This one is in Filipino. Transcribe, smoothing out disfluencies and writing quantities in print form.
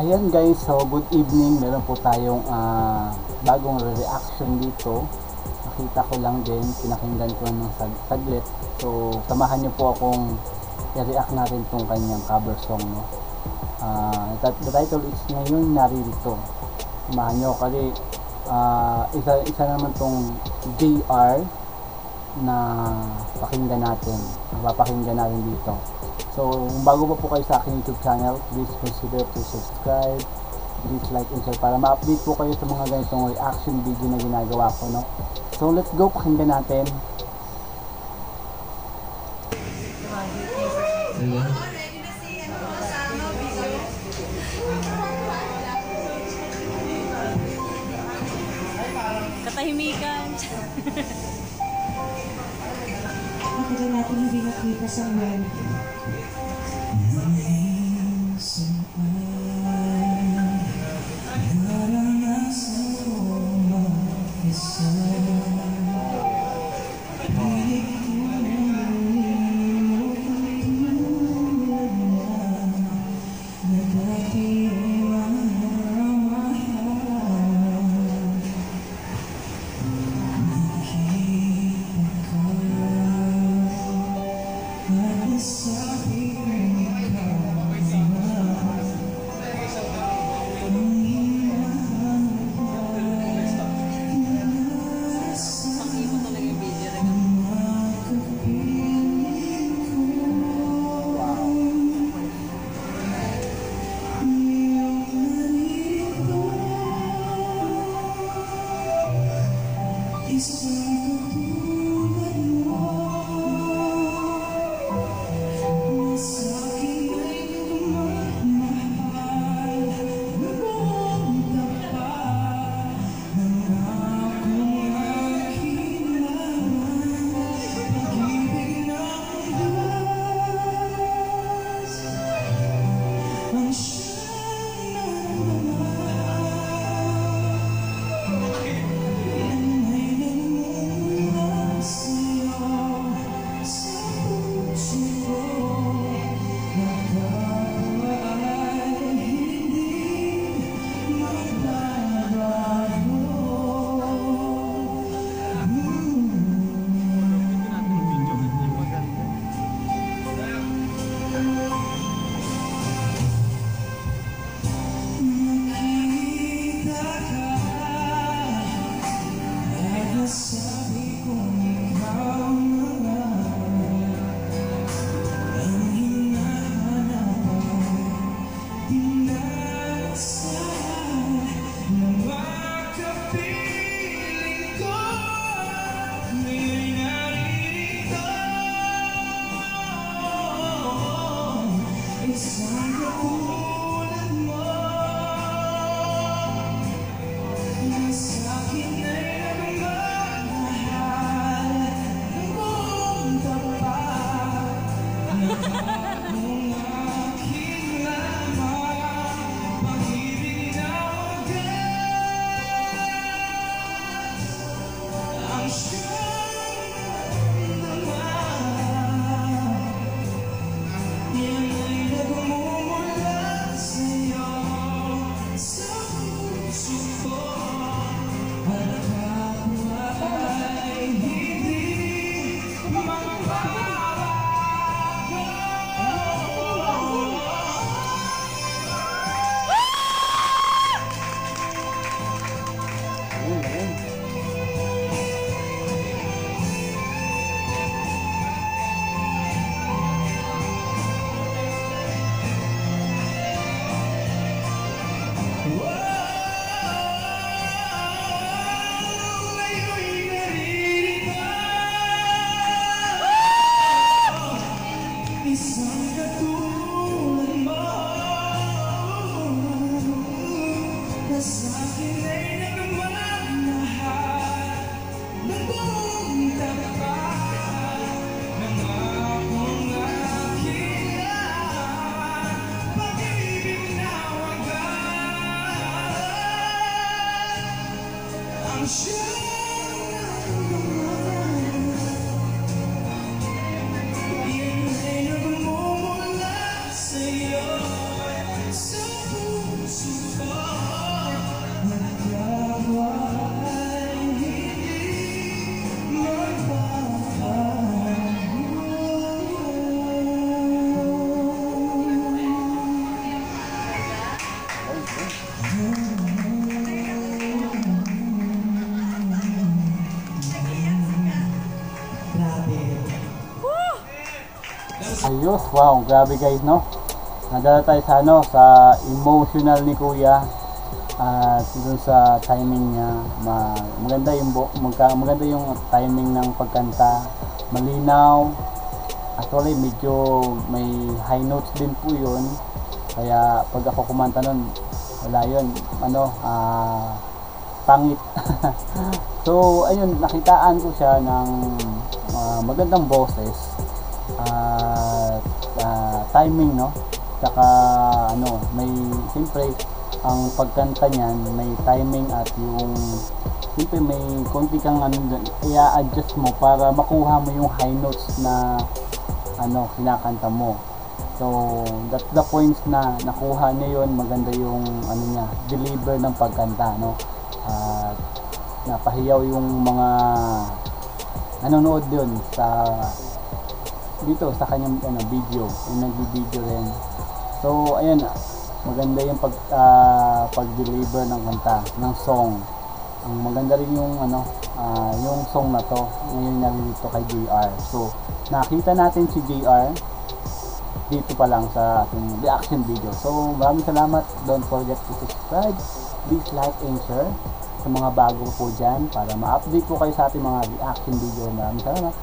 Ayan guys, so good evening. Meron po tayong bagong reaction dito. Nakita ko lang din, pinakinggan ko ng saglit. So samahan niyo po akong i-react natin tong kanyang cover song, no? The title is Ngayon Naririto. Samahan niyo kasi isa naman tong JR na pakinggan natin. Papakinggan natin dito. So, kung bago pa po kayo sa aking YouTube channel, please consider to subscribe, please like and share para ma-update po kayo sa mga ganitong reaction video na ginagawa ko, no? So, let's go, pakinggan natin. Katahimikan. Matagal natin hindi nakita sa web. Grabe. Ayos, wow, grabe guys, no? Nadala tayo sa ano, sa emotional ni Kuya at dun sa timing niya. Maganda yung maganda yung timing ng pagkanta, malinaw. Actually, medyo may high notes din po yun. Kaya pag ako kumanta nun, wala yun, pangit. So, ayun, nakitaan ko siya ng magandang boses at timing, no? Tsaka may siyempre ang pagkanta niyan may timing at yung siyempre may konti kang i-adjust mo para makuha mo yung high notes na kinakanta mo. So that's the points na nakuha niya yon, maganda yung niya, deliver ng pagkanta, no? At napahiyaw yung mga nanonood yun dito sa kanyang video, yung nagbi-video rin. So ayan, maganda yung pag-deliver ng kanta, ng song. Ang maganda rin yung yung song na to ngayon narito kay JR. So nakita natin si JR dito pa lang sa ating reaction video. So maraming salamat. Don't forget to subscribe, please like and share sa mga bago po dyan para ma-update po kayo sa ating mga reaction video. Maraming salamat.